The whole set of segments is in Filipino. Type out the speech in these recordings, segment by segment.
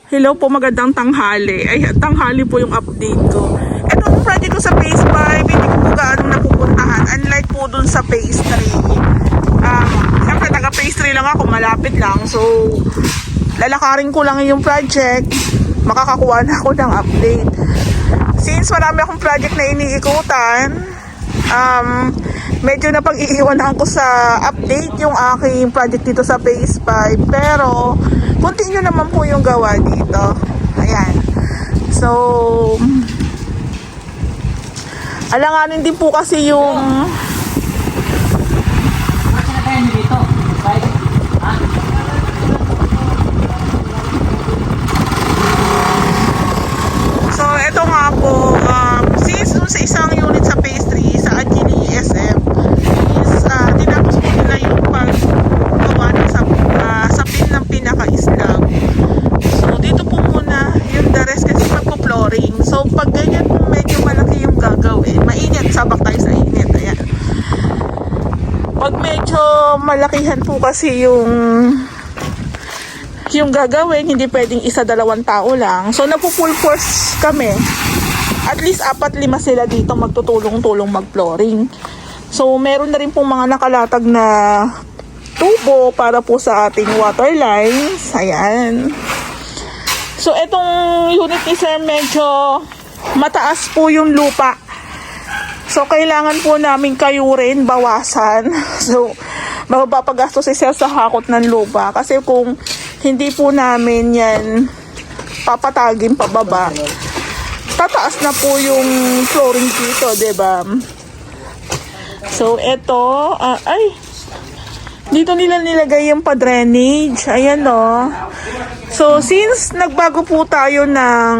Hello po, magandang tanghali. Ay, tanghali po yung update ko. Itong project ko sa phase 5, hindi ko po gaano napupuntahan. Unlike po dun sa phase 3. Siyempre, taga phase 3 lang ako, malapit lang. So, lalakarin ko lang yung project. Makakakuha na ako ng update. Since marami akong project na iniikutan, medyo napag-iiwanan ko sa update yung aking project dito sa phase 5. Pero, continue naman po yung gawa dito. Ayan. So, alanganin din po kasi yung so, eto nga po, since dun sa isang unit sa phase 3 sa Agili SM is tinapos po nila yung paggawa sa pin ng pinaka-slab. So, dito po muna yung the rest kasi magpo-flooring. So, pag ganyan po medyo malaki yung gagawin, mainit, sabak tayo sa init. Ayan. Pag medyo malakihan po kasi yung gagawin, hindi pwedeng isa, dalawang tao lang. So, napo-full force kami. At least 4-5 sila dito magtutulong-tulong mag-flooring. So, meron na rin pong mga nakalatag na tubo para po sa ating water lines. Ayan. So, etong unit ni Sir medyo mataas po yung lupa. So, kailangan po namin kayurin, bawasan. So, mapapagastos si Sir sa hakot ng lupa. Kasi kung hindi po namin yan papatagin pababa, tataas na po yung flooring dito, diba? So, eto, dito nila nilagay yung pa-drainage. Ayan, no. So, since nagbago po tayo ng,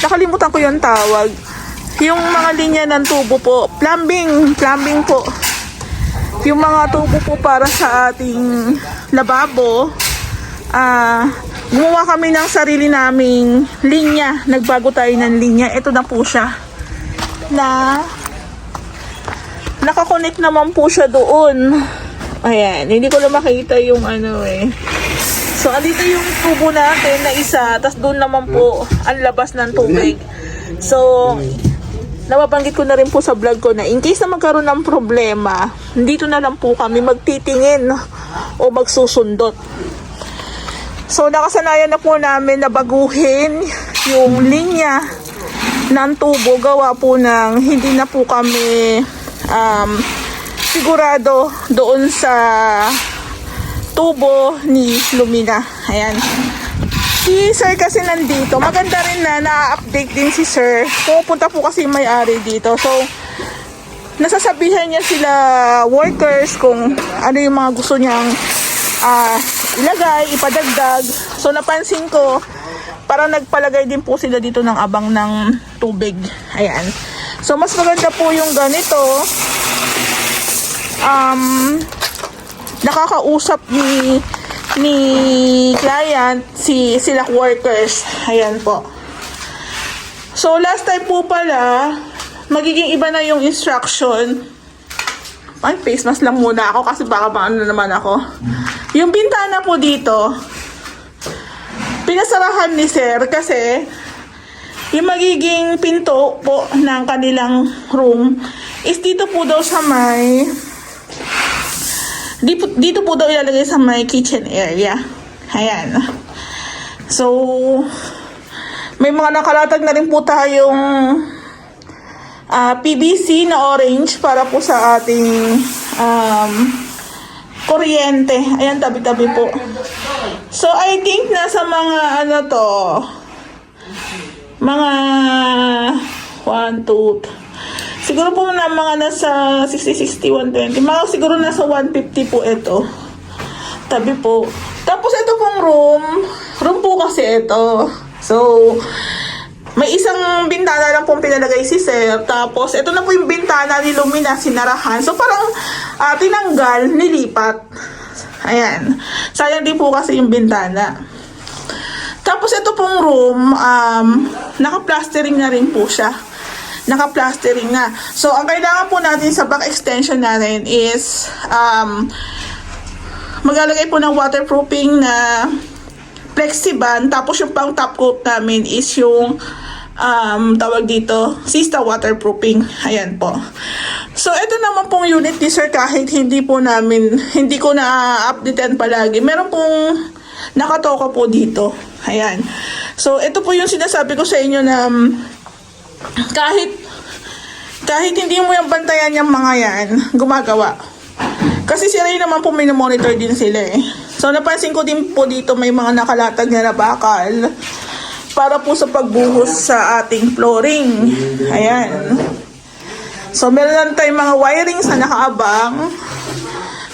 nakalimutan ko yung tawag, yung mga linya ng tubo po, plumbing po. Yung mga tubo po para sa ating lababo, gumawa kami ng sarili naming linya. Nagbago tayo ng linya. Ito na po siya. Na nakakonect naman po siya doon. Ayan. Hindi ko na makita yung ano eh. So, andito yung tubo natin na isa. Tapos doon naman po ang labas ng tubig. So, nababanggit ko na rin po sa vlog ko na in case na magkaroon ng problema, dito na lang po kami magtitingin o magsusundot. So, nakasanayan na po namin na baguhin yung linya ng tubo. Gawa po ng hindi na po kami sigurado doon sa tubo ni Lumina. Ayan. Si Sir kasi nandito. Maganda rin na na-update din si Sir. Pupunta po kasi may-ari dito. So, nasasabihan niya sila workers kung ano yung mga gusto niyang ilagay, ipadagdag. So, napansin ko, parang nagpalagay din po sila dito ng abang ng tubig. Ayan. So, mas maganda po yung ganito. Nakakausap ni client, sila workers. Ayan po. So, last time po pala, magiging iba na yung instruction. Ay, face mask lang muna ako kasi baka maano naman ako. Yung bintana po dito, pinasarahan ni Sir kasi yung magiging pinto po ng kanilang room is dito po daw sa may dito po daw ilalagay sa may kitchen area. Ayan. So, may mga nakalatag na rin po tayong PVC na orange para po sa ating kuryente. Ayan, tabi-tabi po. So, I think nasa mga ano to, mga 1, 2, siguro po na mga nasa 60, 60, 120. Mga siguro nasa 150 po ito. Tabi po. Tapos ito pong room po kasi ito. So, may isang bintana lang pong pinalagay si Sir. Tapos, ito na po yung bintana ni Lumina, sinarahan. So, parang tinanggal, nilipat. Ayan. Sayang din po kasi yung bintana. Tapos, ito pong room, naka-plastering na rin po siya. Naka-plastering na. So, ang kailangan po natin sa back extension natin is maglalagay po ng waterproofing na Flexiban. Tapos yung pang top coat namin is yung tawag dito, Sista waterproofing. Ayan po. So, ito naman pong unit ni sir, kahit hindi ko na-updatean palagi. Meron pong nakatoka po dito. Ayan. So, ito po yung sinasabi ko sa inyo na kahit hindi mo yung bantayan yung mga yan, gumagawa. Kasi si Ray naman po minomonitor din sila eh. So, napansin ko din po dito may mga nakalatag na bakal para po sa pagbuhos sa ating flooring. Ayan. So, meron lang tayong mga wirings na nakaabang.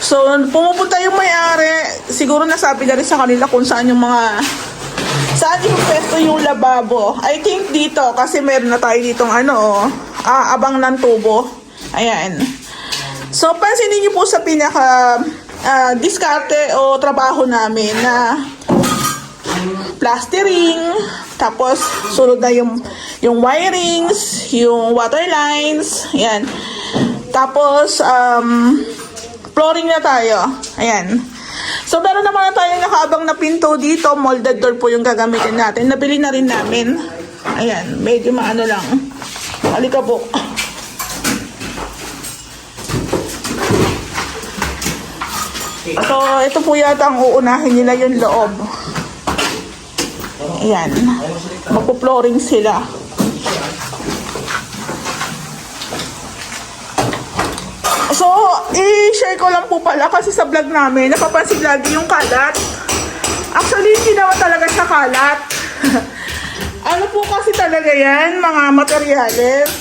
So, pumupunta yung may-ari. Siguro nasabi na rin sa kanila kung saan yung pwesto yung lababo. I think dito, kasi meron na tayo ditong abang ng tubo. Ayan. So, pansinin niyo po sa diskarte o trabaho namin na plastering, tapos sunod na yung wirings, yung water lines, ayan. Tapos, flooring na tayo. Ayan. So, meron naman na tayong nakaabang na pinto dito. Molded door po yung gagamitin natin. Nabili na rin namin. Ayan. Medyo maano lang. Alikabok. So, ito po yata ang uunahin nila yung loob. Ayan. Magpo-flooring sila. So, i-share ko lang po pala kasi sa vlog namin, napapansin lagi yung kalat. Actually, hindi naman talaga siya kalat. Ano po kasi talaga yan, mga materyales.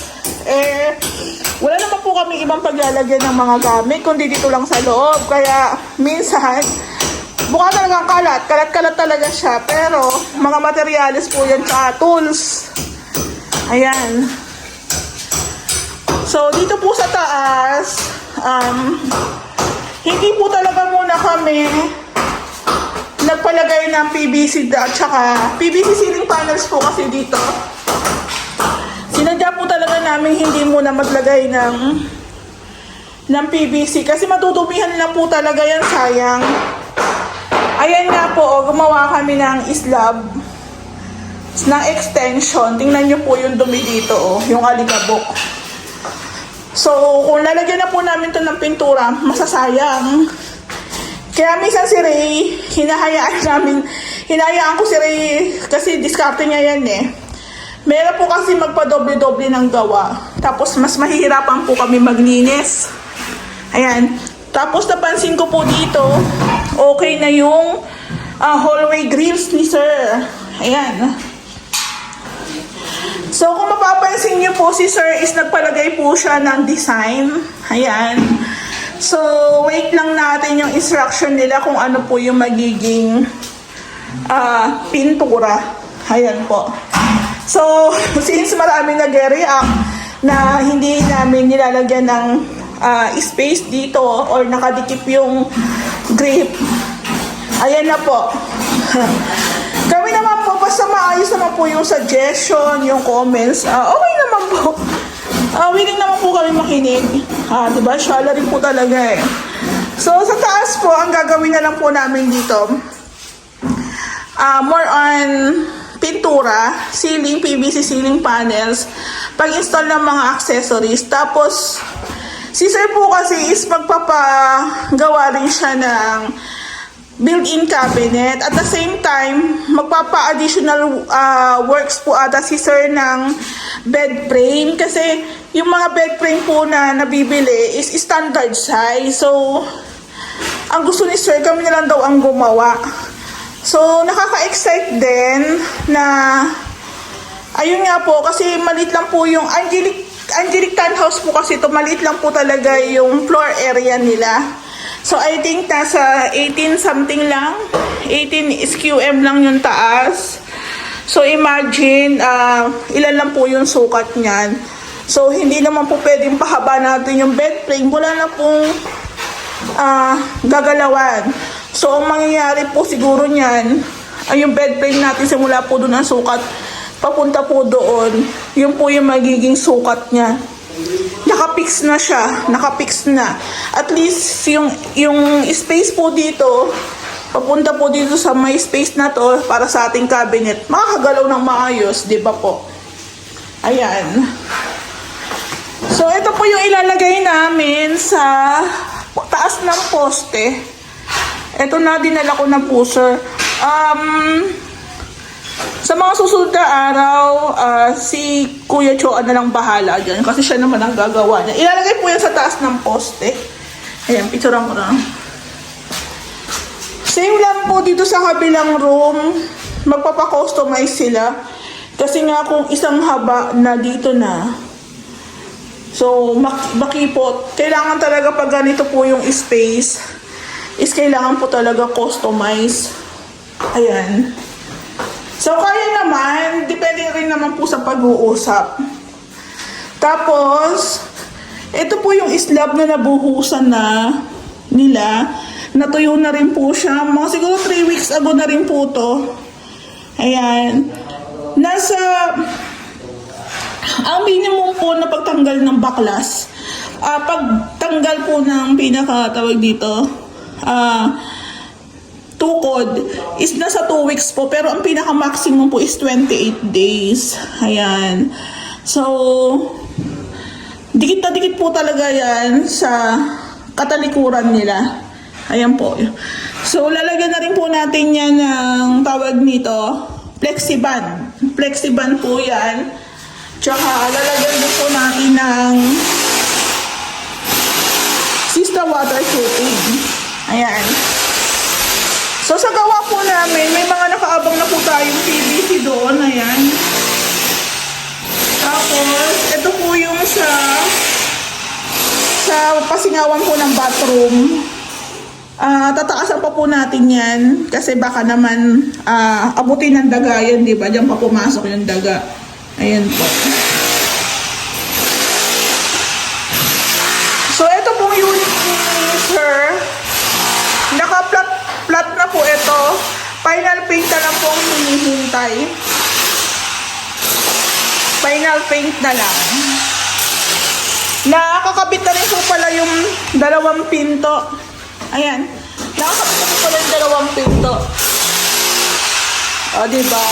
Wala naman po kami ibang paglalagyan ng mga gamit, kundi dito lang sa loob. Kaya, minsan, mukha talagang kalat. Kalat-kalat talaga siya. Pero, mga materyales po yan, tsaka tools. Ayan. So, dito po sa taas, hindi po talaga muna kami nagpalagay ng PVC at saka PVC ceiling panels po kasi dito. Sinadya po talaga namin hindi muna maglagay ng PVC kasi matutubihan lang po talaga yan, sayang. Ayan nga po, gumawa kami ng slab ng extension. Tingnan nyo po yung dumi dito, yung alikabok. So, kung lalagyan na po namin ito ng pintura, masasayang. Kaya minsan si Ray, hinahayaan ko si Ray, kasi diskarte niya yan eh. Meron po kasi magpa-doble-doble ng gawa. Tapos, mas mahihirapan po kami maglinis. Ayan. Tapos, napansin ko po dito, okay na yung hallway grills ni sir. Ayan. So, kung mapapansin niyo po, si sir is nagpalagay po siya ng design. Ayan. So, wait lang natin yung instruction nila kung ano po yung magiging pintura. Ayan po. So, since marami nag-react na hindi namin nilalagyan ng space dito or nakadikip yung grip, ayan na po. Kami naman po, basta maayos naman po yung suggestion, yung comments, okay naman po. Willing naman po kami makinig. Diba? Shala rin po talaga eh. So, sa taas po, ang gagawin na lang po namin dito, more on pintura, ceiling, PVC ceiling panels, pag-install ng mga accessories. Tapos, si sir po kasi is magpapagawa rin siya ng built-in cabinet. At the same time, magpapa-additional works po ata si sir ng bed frame. Kasi yung mga bed frame po na nabibili is standard size. So, ang gusto ni sir, kami na lang daw ang gumawa. So, nakaka-excite din na, ayun nga po, kasi maliit lang po yung Angelic Townhouse po kasi ito, maliit lang po talaga yung floor area nila. So, I think nasa 18 something lang. 18 SQM lang yung taas. So, imagine, ilan lang po yung sukat niyan. So, hindi naman po pwedeng pahaba natin yung bed frame. Wala na pong gagalawan. So, ang mangyayari po siguro niyan, ay yung bed frame natin simula po doon ang sukat, papunta po doon. Yun po yung magiging sukat niya. Nakapix na siya, nakapix na. At least yung space po dito papunta po dito sa may space na to para sa ating cabinet. Makakagalaw ng maayos, di ba po? Ayan. So, ito po yung ilalagay namin sa taas ng poste. Ito na, dinala ko na po, sir. Sa mga susunod na araw, si Kuya Choa na lang bahala dyan kasi siya naman ang gagawa niya. Ilalagay po yan sa taas ng poste. Ayan, picturean ko na. Same lang po dito sa kabilang room. Magpapa-customize sila. Kasi nga kung isang haba na dito na. So, makipot. Kailangan talaga pag ganito po yung space, is kailangan po talaga customize. Ayan. So, kaya naman, depende rin naman po sa pag-uusap. Tapos, ito po yung slab na nabuhusan na nila. Natuyo na rin po siya. Mga siguro 3 weeks ago na rin po to. Ayan. Ang minimum po na pagtanggal ng baklas, pagtanggal po ng pinakatawag dito, tukod, is nasa 2 weeks po. Pero ang pinaka-maximum po is 28 days. Ayan. So, dikit na dikit po talaga yan sa katalikuran nila. Ayan po. So, lalagyan na rin po natin yan ng tawag nito, Flexiband. Flexiband po yan. Tsaka, lalagyan din po natin ng Sista waterproofing. Ayan. So, sa gawa po namin, may mga nakaabang na po tayong PVC doon. Ayan. Tapos, ito po yung sa pasingawan po ng bathroom. Tataasan pa po natin yan kasi baka naman abutin ng daga yan, di ba? Diyan pa pumasok yung daga. Ayan po. So, ito pong unit ni sir. Naka-flat na po ito. Final paint na lang po ang hinihintay. Final paint na lang. Nakakabit na rin po pala yung 2 pinto. Ayan. Nakakabit na po pala yung 2 pinto. O, diba?